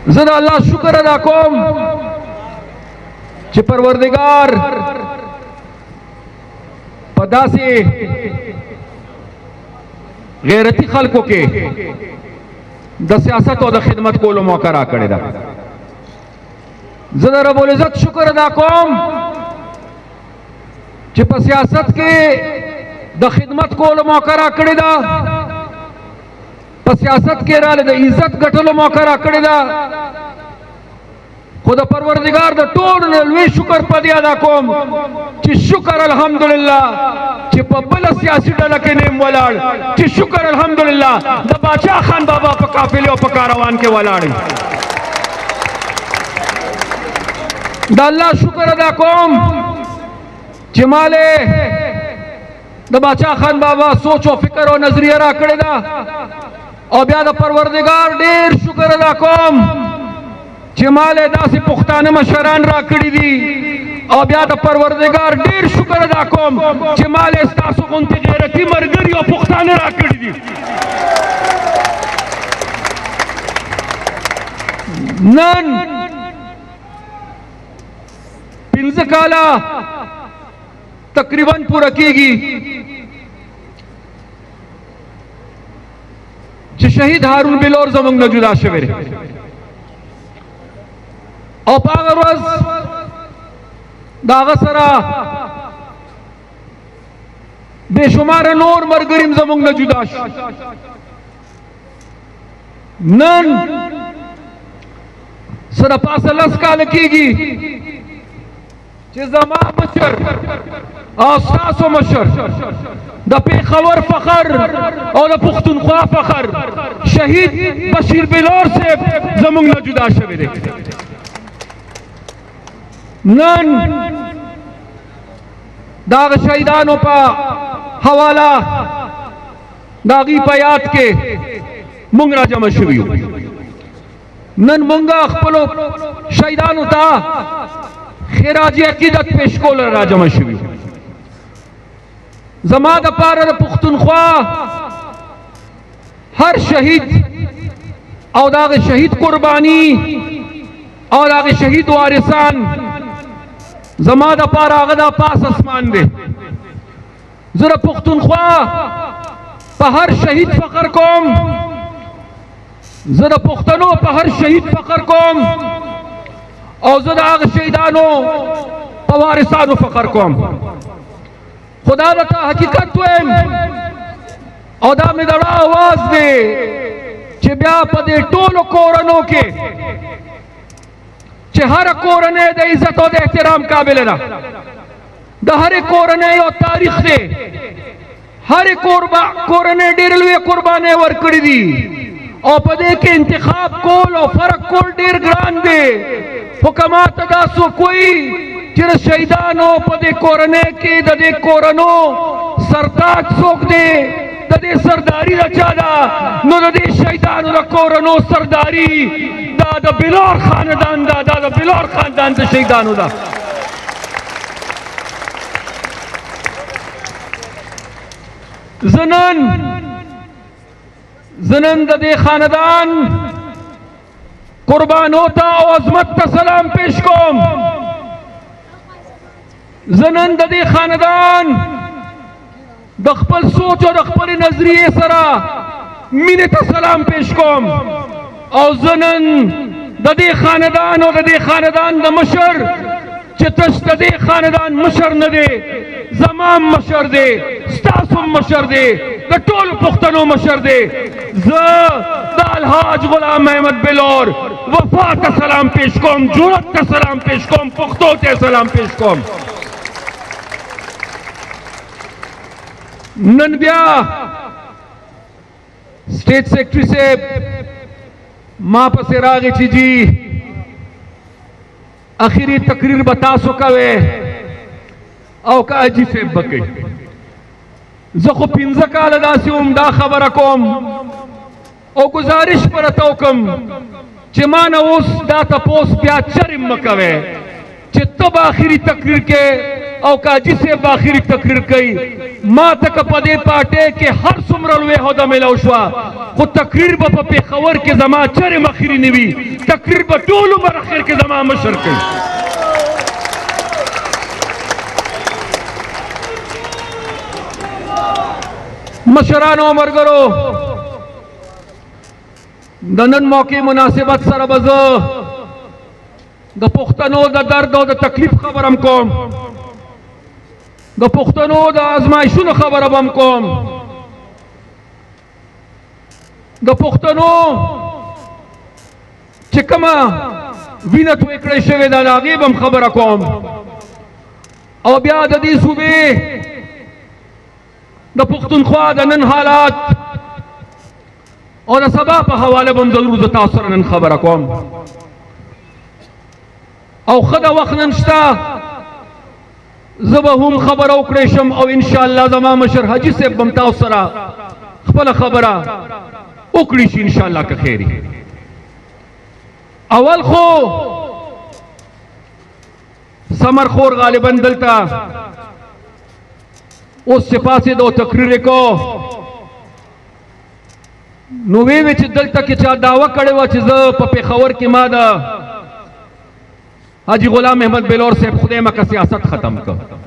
زه د الله شکر ادا کوم چې پروردگار په داسې غیرتی خلکو کې د سیاست او د خدمت کولو موقع را کړې ده. زه د رب العزت شکر ادا کوم چې په سیاست کې د خدمت کولو موقع را کړې ده، په سیاست کې راله د عزت ګټلو موقع را کړې ده. خو د پروردگار د ټولو نه لوی شکر په دې ادا کوم چې شکر الحمدلله چې په بله سیاسي ډله کې نیم ولاړ، چې شکر الحمدلله د باچا خان بابا په قافلې او په کاروان کې ولاړ. د الله شکر ادا کوم چې مالې د باچا خان بابا سوچ او فکر او نظریه را کړې ده. او بیا د پروردگار ډیر شکر ادا کوم چې مالې داسې پښتانه مشران را کړي دي. او بیا د پروردگار ډیر شکر ادا کوم چې مالې ستاسو غونتې غیرتي ملګري او پښتانه را کړي دي. نن 15 کاله تقریبا پوره کیږي چې شهید هارون بلور زمونږ نه جدا شوی دی. او په هغه ورځ د هغه سره بې شماره نور ملګري هم زمونږ نه جدا شو. نن سره پاسه 10 کاله کیږي چې زما مشر او ستاسو مشر د پېښور فخر او د پښتونخوا فخر شهید بشیر بلور صاحب زمونږ نه جدا شوی دی. نن د هغه شهیدانو په حواله د هغوی په یاد کې مونږ را جمع شوي یو. نن مونږ خپلو شهیدانو ته خراج عقیدت پیش کولو را جمع شوي. زما د پاره د پښتونخوا هر شهید او د هغه شهید قرباني او د هغه شهید وارثان زما د پاره هغه د پاس اسمان دی. زه د پښتونخوا په هر شهید فخر کوم، زه د پښتنو په هر شهید فخر کوم، او زه د هغه شهیدانو په وارثانو فخر کوم. خدا دته حقیقت وایم او دا مې د زړه آواز دی چې بیا په دې ټولو کورنو کې چې هر کورنۍ د عزت او د احترام قابل ده، د هر کورنۍ یو تاریخ دی، هر کورنۍ ډېر لوی قربانۍ ورکړي دي او په دې کې انتخاب کول او فرق کول ډېر ګران دی. خو که ماته دا څوک وایي چې د شهیدانو په دې کورنۍ کې د دې کورنو سرتاج څوک دی، د دې سرداري د چا ده، نو د دې شهیدانو د کورنو سرداري دا د بلور خاندان ده، دا د بلور خاندان د شهیدانو ده. زنن د دې خاندان قربانو ته او عظمت ته سلام پیش کوم. زنن د دې خاندان د خپل سوچ او د خپل نظریه سره مینې ته سلام پیش کوم. او زنن د دې خاندان او د دې خاندان د مشر چې تش د دې خاندان مشر نه دی، زمام مشر دی، ستاسو مشر دی، د ټولو پښتنو مشر دی. زه د الحاج غلام احمد بلور وفا ته سلام پیش کوم، جرأت ته سلام پیش کوم، پښتو ته سلام پیش کوم. نن بیا سٹیٹ سیکرٹری سے ما پسې راغی چې جی اخیری تقریر به تاسو کوئ او که حاجي صاحب به کوي. زه خو 15 کاله داسې وم دا خبره کوم او گزارش به راته وکړم چې ما نه اوس دا تپوس بیا چرې مه کوئ چې ته به اخري تقریر کې او کاجی سے باخری تقریر کئی ما تک پدے پاٹے کہ ہر سمرل وے ہودا ملاو شوا خود تقریر با پیخور کے زمان چر مخیری نوی تقریر با ٹولو برخیر کے زمان مشر کئی مشرانو مرگرو دنن موقع مناسبت سر بزو دا پختنو دا درد و دا تکلیف خبرم کوم دا پختنو دا ازمائشون خبرم کوم دا پختنو چکما وینت وکڑے شوی دا لاغیبم خبر کوم او بیا دا دی صوبے دا پختونخوا دا نن حالات او دا سبا پا حوالے بم ضرور زتا سر نن خبر کوم او خدا وقت ننشتا زبا هم خبر اوکڑیشم او انشاءاللہ زمان مشر حجی سے بمتاو سرا خبر خبرہ اوکڑیش انشاءاللہ کا خیری اول خو سمر خور غالباً دلتا اس سپاسی دو تقریر کو نووی وچ دلتا کی چا دعوی کڑے وا چیز پا پیخور کی مادا حاجی غلام احمد بلور سے خدیمہ کا سیاست ختم کر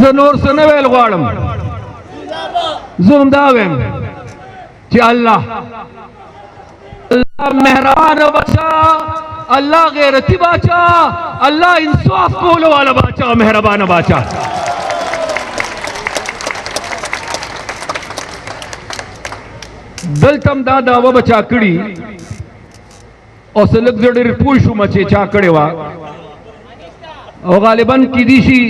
زنور سنویل غوارم زم داویم چی اللہ اللہ مہربان بچا اللہ غیرتی بچا اللہ انصاف کولو والا بچا مہربان بچا دلتم دادا و بچا کڑی اور سلک زڑی پوشو مچے چا کڑی وا اور غالباً کی دیشی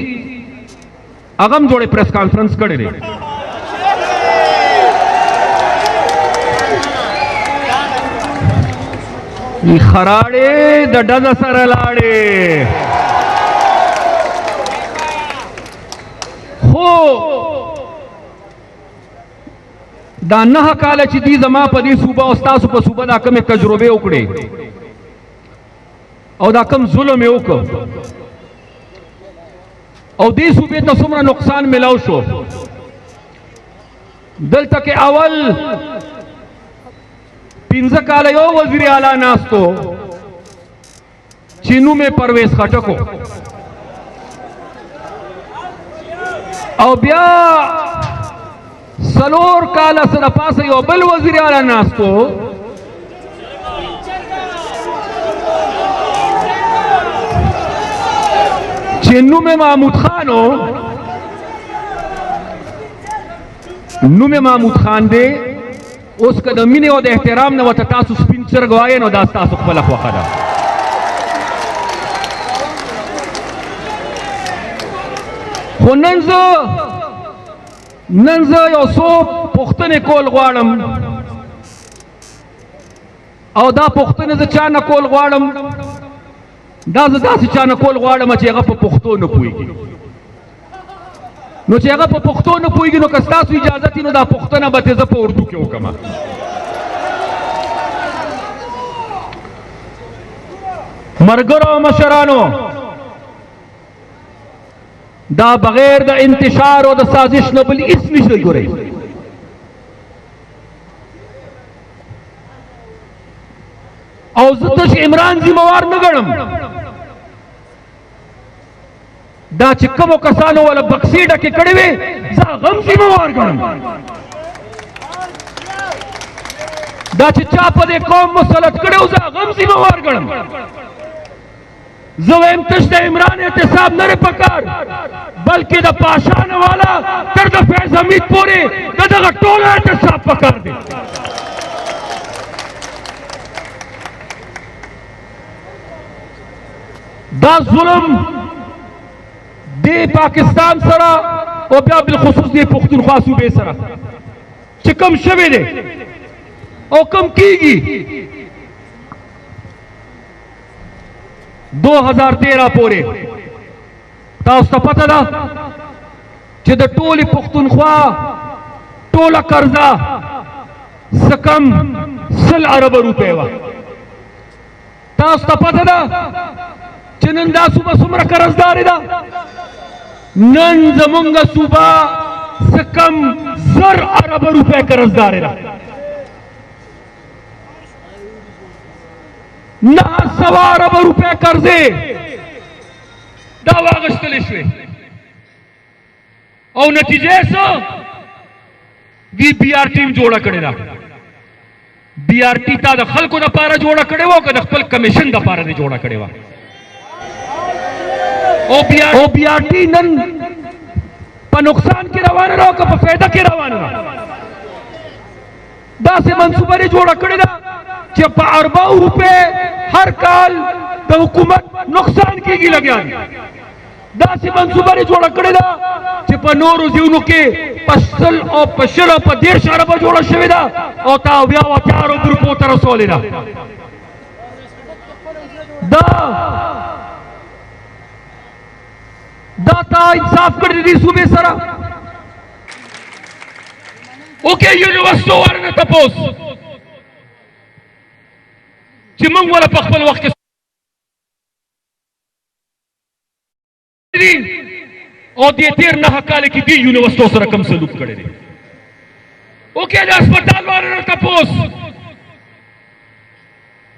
اغم جوڑے پریس کانفرنس کڑے رہے خراڑے دا ڈزا سر لاڑے خو دا نہ کالا چی دی زمان پا دی صوبہ استاسو پا صوبہ دا کم تجربے اکڑے او دا کم ظلم اکڑ او دی صوبے تا سمرا نقصان ملاو شو دل تک اول پینزہ کالا یو وزیر اعلیٰ ناستو چینو میں پرویز خٹکو او بیا سلور کالا سر پاس یو بل وزیر اعلیٰ ناستو چینو میں محمود خانو نو میں محمود خان دے اس کا دمینه او د احترام نه وته تاسو سپین چرګوای نو دا تاسو خپل خوخه ده خو نن زه یو څو پوښتنې کول غواړم او دا پوښتنې زه چا نه کول غواړم دا زه داسې چا نه کول غواړم چې هغه په پښتو نه پوهېږي نو چې هغه په پښتو نه پوهېږي نو که ستاسو اجازت وي نو دا پوښتنه به زه په اردو کې وکړم مرګرو او مشرانو دا بغیر د انتشار او د سازش نه بل هیڅ نشي ګورئ او زه تش عمران ذمہوار نه ګڼم دا چې کومو کسانو ولا بکسي ډکې کړې وې زه غم ذمہوار ګڼم دا چې چا په دې قوم مسلط کړی زه غم ذمہوار ګڼم زه وایم تش د عمران احتساب نه پکار بلکې د پاشان والا تر د فیض حمید پورې د دغه ټول احتساب پکار دی دا ظلم دی پاکستان سره او بیا بالخصوص دی پښتونخوا صوبې سره چې کم شوی دی او کم کیږي 2013 پورې تاسو ته پته ده چې د ټولې پښتونخوا ټوله قرضه څه کم 100 اربه روپۍ وه. تاسو ته پته ده چې نن دا صوبه څومره قرضدارې ده؟ نن زمونږ صوبه څه کم 1000 اربه روپۍ قرضدارې ده. 900 اربه روپۍ قرضې دا واغشتلې شوې او نتیجه څه؟ وی بی آر ټیم جوړه کړې ده. بی آر ټي تا د خلکو دپاره جوړه کړې وه که د خپل کمیشن دپاره دې جوړه کړې وه؟ او بی آر ټي نن په نقصان کې روانه ده او که په فایده کې روانه ده؟ داسې منصوبه یې جوړه کړې ده چې په 40 روپۍ هر کال د حکومت نقصان کېږي لګیا دي. داسې منصوبه یې جوړه کړې ده چې په نورو ځایونو کې په 100 او په 20 او په 30 اربه جوړه شوې ده او تا 80 اربو روپو ته رسولې ده. دا تا انصاف کړی دې صوبې سره؟ اوکې یونیورسټو والو نه تپوس چې موږ ولا په خپل وخت کې او دې 13 کال کې دې یونیورسټو سره کوم سلوک کړی دی؟ اوکې د هسپتال والو نه تپوس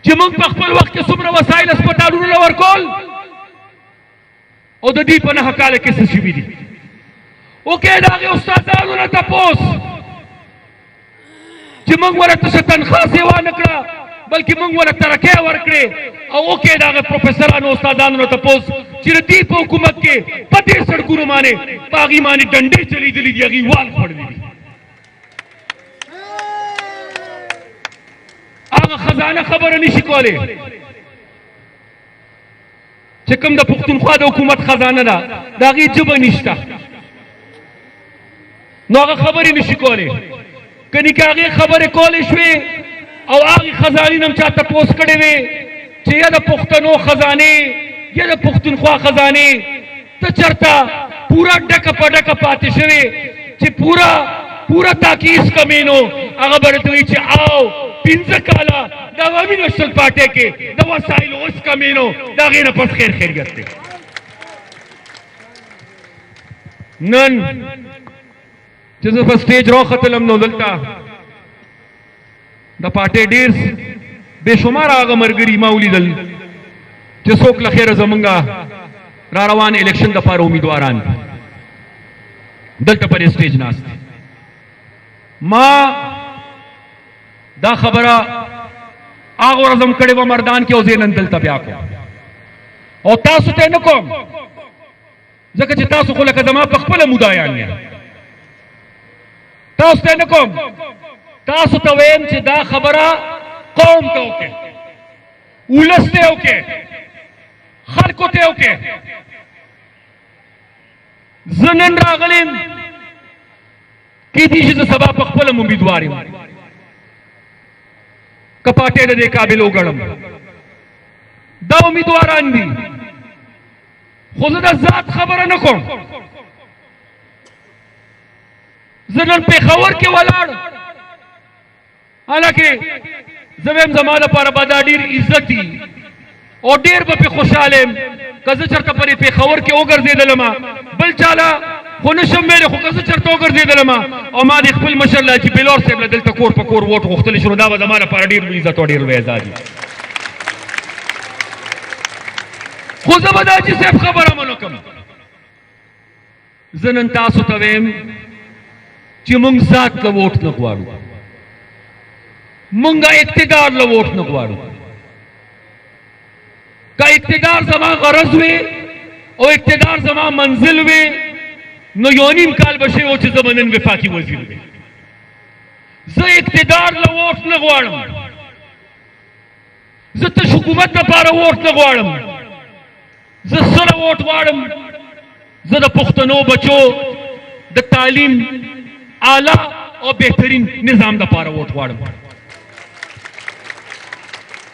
چې موږ په خپل وخت کې څومره وسایل هسپتالونو له ورکول او د دې په 9 کال کې څه شوي دي؟ اوکې د هغې استادانو نه تپوس چې موږ ورته څه تنخوا سیوا نه کړه بلکې موږ ورته ترقۍ ورکړې او اوکې د هغې پروفیسرانو استادانو نه تپوس چې د دې په حکومت کې په دې سړکونو باندې په هغې باندې ډنډې چلیدلي دي هغې وال خوړلي دي. هغه خزانه خبره نشي کولی چې کوم د پښتونخوا د حکومت خزانه ده د هغې ژبه نشته نو هغه خبرې نشي کولی. کني که هغې خبرې کولی شوې او هغې خزانې نه هم چا تپوس کړی وې چې یا د پښتنو خزانې یا د پښتونخوا خزانې ته چېرته پوره ډکه په ډکه پاتې شوې چې پوره تاکیز کمینو هغه به درته وایي چې آو 15 کاله د عوامي نشل پارټۍ کې د وسایلو اوس کمینو د هغې نه پس خیر خیریت دی. نن چې زه په سټیج راوختلم نو دلته د پارټۍ ډېر بې شماره هغه ملګري ما ولیدل چې څوک له خیره زمونږ را روان الیکشن دپاره امیدواران دي دلته پر سټیج ناست دي. ما دا خبره هغه ورځ هم کړې وه مردان کې او زه نن دلته بیا کوم او تاسو ته نه کوم ځکه چې تاسو خو لکه زما په خپله مدایان یې تاسو ته نه کوم تاسو ته ویم چې دا خبره قوم ته وکړئ ولس ته وکړئ خلکو ته وکړئ. زه نن راغلم کیدای شي زه سبا په خپله امیدوار یم که پارټۍ د دې قابل وګڼم دا امیدواران دي خو زه د ذات خبره نه کوم. زه نن پېښور کې ولاړ حالانکه زه ویم زما لپاره به دا ډېر عزتي او ډېر به پې خوشحاله یم که زه چېرته پرې پېښور کې وګرځېدلم بل چاله خو نشم ویلی خو که زه چېرته وګرځېدلم او ما د خپل مشر لاجي بلور صاحب له دلته کور په کور ووټ غوښتلی شو نو دا به زما لپاره ډېر لوی عزت او ډېر لوی اعزاز وي. خو زه به د حاجي صاحب خبره منو کوم. زه نن تاسو ته ویم چې موږ ذات له ووټ نه غواړو موږ اقتدار له ووټ نه غواړو. که اقتدار زما غرض وي او اقتدار زما منزل وي نو 1.5 کال به شوی و چې زه به نن وفاقي وزیر وي. زه اقتدار له ووټ نه غواړم زه تش حکومت لپاره ووټ نه غواړم زه سره ووټ غواړم زه د پښتنو بچو د تعلیم اعلی او بهترین نظام لپاره ووټ غواړم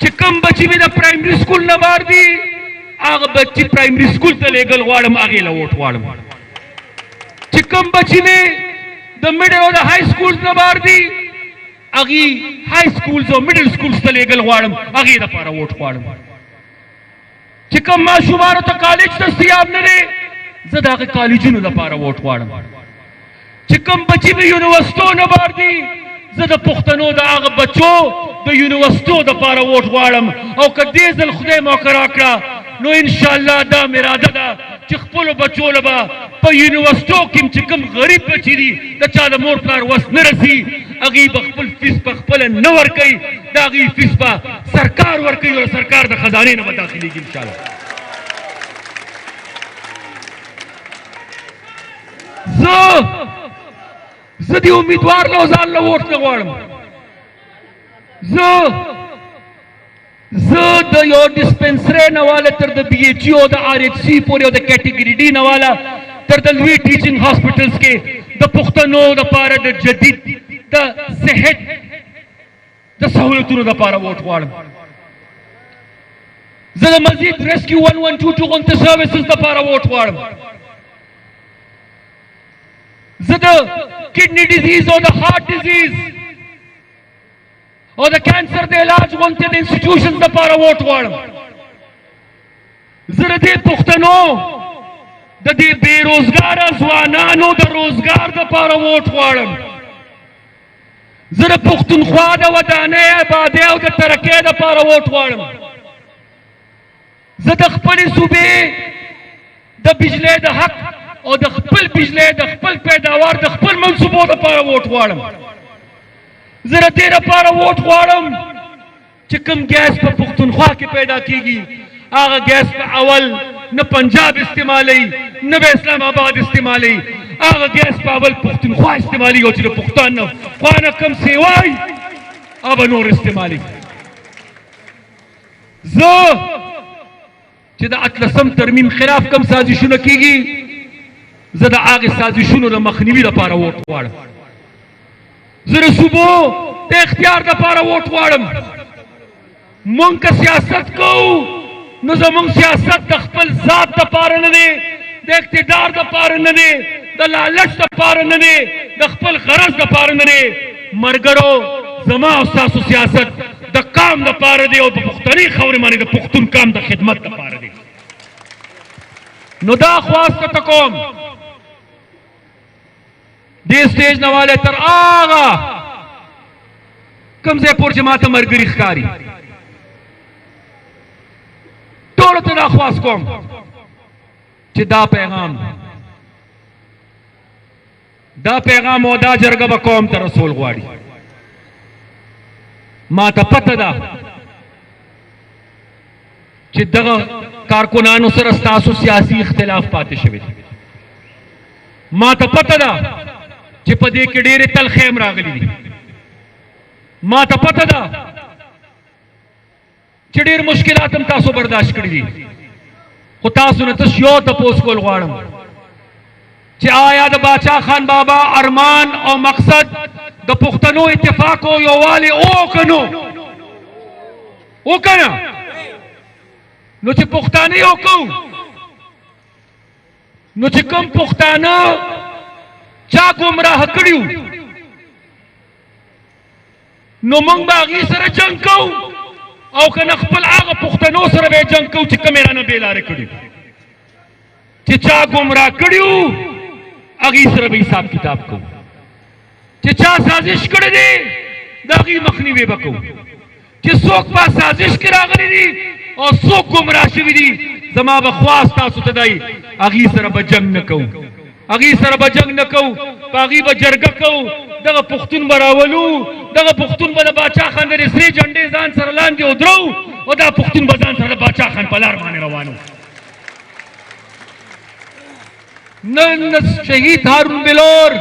چې کوم بچي مې د پرایمري سکول نه بار دي هغه بچي پرایمري سکول ته لیږل غواړم هغې له ووټ غواړم چې کوم بچي مې د میډل او د های سکولز نه بار دي هغې های سکولز او میډل سکولز ته لیږل غواړم هغې دپاره ووټ غواړم چې کوم ماشومانو ته کالج دستیاب نه دی زه د هغې کالجونو لپاره ووټ غواړم چې کوم بچي مې یونیورسټو نه بار دي زه د پښتنو د هغه بچو د یونیورسټو دپاره ووټ غواړم او که دې ځل خدای موقع راکړه نو انشاءالله دا مې اراده ده چې خپلو بچو له به په یونیورسټو کې چې کوم غریب بچي دي د چا د مور پلار وس نه رسي هغې به خپل فیس په خپله نه ورکوي د هغې فیس به سرکار ورکوي او سرکار د خزانې نه به داخلېږي انشاءالله زه دې امیدوار له ځان له ووټ نه غواړم زه د یو ډسپنسرۍ نه واله تر د بي ایچ او د آر ایچ سی پورې او د کیټګري ډي نه واله تر د لوی ټیچنګ هاسپټلز کې د پښتنو دپاره د جدید د صحت د سهولتونو دپاره ووټ غواړم زه د مزید ریسکیو 112 غونته سروسز دپاره ووټ غواړم زه د کډني ډیزیز او د هارټ ډیزیز او د کینسر د علاج غونته د انسټیټیوشنز دپاره ووټ غواړم زه د دې پښتنو د دې بېروزګاره ځوانانو د روزګار دپاره ووټ غواړم زه د پښتونخوا د ودانۍ آبادۍ او د ترقۍ دپاره ووټ غواړم زه د خپلې صوبې د بجلۍ د حق او د خپل بجلۍ د خپل پیداوار د خپل منصوبو دپاره ووټ غواړم زه د دې دپاره ووټ غواړم چې کوم ګیس په پښتونخوا کې پیدا کیږي هغه ګیس په اول نه پنجاب استعمالوي نه به اسلام آباد استعمالوي هغه ګیس په اول پښتونخوا استعمالي او چې د پښتونخوا نه کم سیوای هغه نور استعمالي زه چې د 18 ترمیم خلاف کم سازشونه کیږي زه د هغې سازشونو د مخنیوي لپاره ووټ غواړم زه د صوبو د اختیار دپاره ووټ غواړم مونږ که سیاست کوو نو زمونږ سیاست د خپل ذات دپاره نه دی د اقتدار دپاره نه دی د لالچ دپاره نه دی د خپل غرض دپاره نه دی ملګرو زما او ستاسو سیاست د قام دپاره دی او په پښتني خاورې باندې د پښتون قام د خدمت دپاره دی نو دا خواست ته کوم دې سټیج نه والی تر هغه کوم ځای پورې چې ما ته ملګري ښکاري ټولو ته دا خواست کوم چې دا پیغام او دا جرګه به قوم ته رسول غواړي ما ته پته ده چې دغه کارکنانو سره ستاسو سیاسي اختلاف پاتې شوی دی ما ته پته ده چې په دې کې ډېرې تلخې هم راغلي دي ما ته پته ده چې ډېر مشکلات هم تاسو برداشت کړي دي خو تاسو نه تاسو یو تپوس کول غواړم چې آیا د باچا خان بابا ارمان او مقصد د پښتنو اتفاق او یووالی او که نو او که نه نو چې پښتانه یو کوو نو چې کوم پښتانه چا ګمراه کړیو نو موږ به هغې سره جنګ کوو او که نه خپل هغه پښتنو سره به یې جنګ کوو چې کوم یې رانه بېلارې کړي چې چا ګمراه کړیو هغې سره به حساب کتاب کوو چې چا سازش کړی دی د هغې مخنیوی به کوو چې څوک په سازش کې راغلي دي او څوک ګمراه شوي دي زما به خواست تاسو ته دی هغې سره به جنګ نه کوو هغې سره به جنګ نه کوو په هغې به جرګه کوو دغه پښتون به راولو دغه پښتون به د باچا خان د سرې جنډې ځان سره لاندې ودرو او دا پښتون به ځان سره د باچا خان په لار باندې روانو نن شهید هارون بلور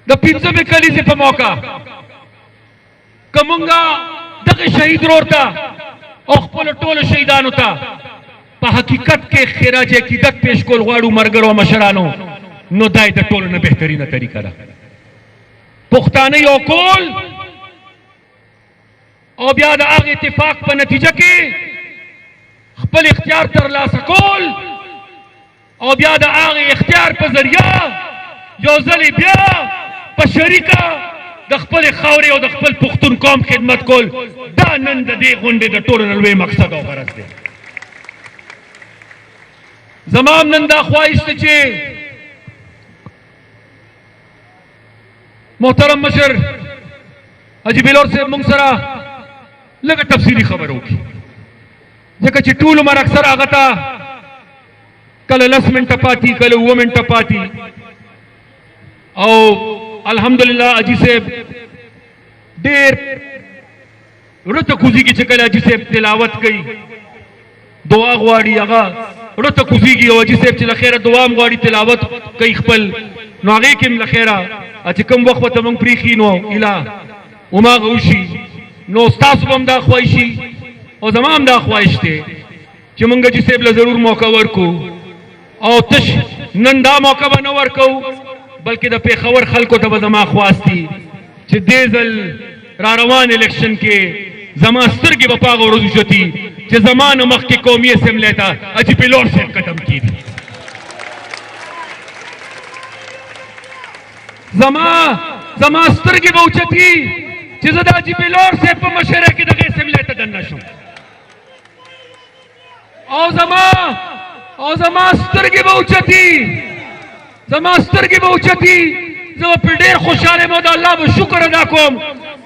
د 15مې کلیزې په موقع که مونږه دغه شهید ورور ته او خپلو ټولو شهیدانو ته په حقیقت کې خراج عقیدت پیش کول غواړو ملګرو او مشرانو نو دا یې د ټولو نه بهترینه طریقه ده پښتانه یو کول او بیا د هغې اتفاق په نتیجه کې خپل اختیار ترلاسه کول او بیا د هغې اختیار په ذریعه یو ځلې بیا په شریکه د خپلې خاورې او د خپل پښتون قوم خدمت کول دا نن د دې غونډې د ټولو نه لوی مقصد او غرض دی. زما هم نن دا خواهش ده چې محترم مشر حاجي بلور صاحب موږ سره لږه تفصیلي خبره وکړي، ځکه چې ټول عمر اکثر هغه ته کله 10 منټه پاتې کله 7 منټه پاتې، او الحمدلله حاجي صاحب ډېر ورته کوزيږي چې کله حاجي صاحب تلاوت کوي دعا غواړي هغه ورته کوزيږي، او حاجي صاحب چې له خیره دعا هم غواړي تلاوت کوي خپل، نو هغې کې هم له خیره چې کوم وخت ورته موږ پرېښي نو اله هماغه وشي. نو ستاسو به هم دا خواهشي او زما هم دا خواهش دی چې موږ حاجي صاحب له ضرور موقع ورکو، او تش نن دا موقع به نه ورکو بلکې د پېښور خلکو ته به زما خواست دي چې دې ځل را روان الیکشن کې زما سترګې به په هغه ورځو شتي چې زما نه مخکې قومي اسمبلۍ ته حاجي بلور صاحب قدم کېږي. زما سترګې به اوچتي چې زه د حاجي بلور صاحب په مشره کې دغه اسمبلۍ ته دننه شم، او زما سترګې به اوچتي زه به پرې ډېر خوشحاله یم او د الله به شکر ادا کوم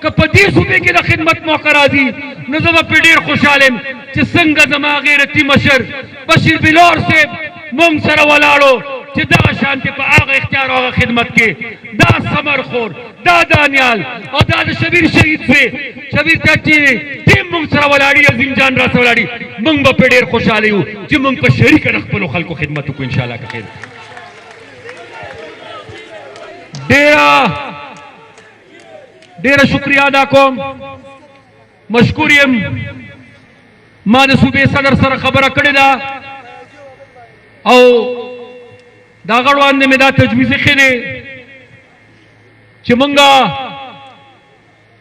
که په دې صوبې کې د خدمت موقع راځي نو زه به پرې ډېر خوشحاله یم چې څنګه زما غیرتي مشر بشیر بلور صاحب موږ سره ولاړو چې دغه شانتې په هغه اختیار او هغه خدمت کې دا ثمرخور دا دانیال او دا د شبیر شهید زوی شبیر چاچي ټیم موږ سره ولاړي، عظیم جان را سره ولاړي، موږ به پرې ډېر خوشحاله یو چې موږ په شریکه د خپلو خلکو خدمت وکړو انشاءالله که خیر. ډیره شکریہ ادا کوم، مشکور یم. ما د صوبې صدر سره خبره کړې ده او دا غړوان مې دا تجویز ایښی دی چې مونږه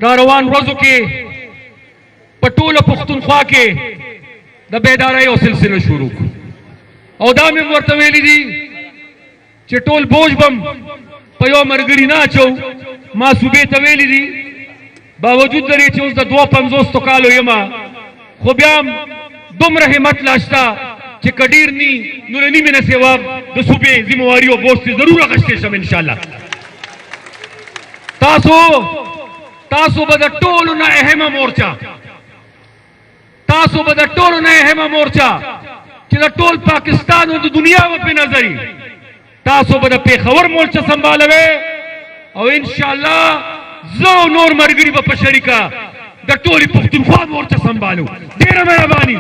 را روان ورځو کې په ټوله پښتونخوا کې د بیدارۍ او سلسله شروع کړو، او دا مې ورته ویلي دي چې ټول بوج بم په یو مرګري نه اچو. ما صوبې ته ویلي دي باوجود لري چې اوس د 52 کالو یم خو بیا هم دومره همت لا شته چې که ډېر نی نو له نیمې نه سوا د صوبې ذمواري او بوج ترې ضرور اخیستی شم انشاءالله. تاسو به د ټولو نه اهمه مورچه چې د ټول پاکستان او د دنیا به پې نظري تاسو به د پېښور مورچه سنبالوئ، او انشاءالله زه او نور ملګري به په شریکه د ټولې پښتونخوا مورچه سنبالو. ډېره مهرباني.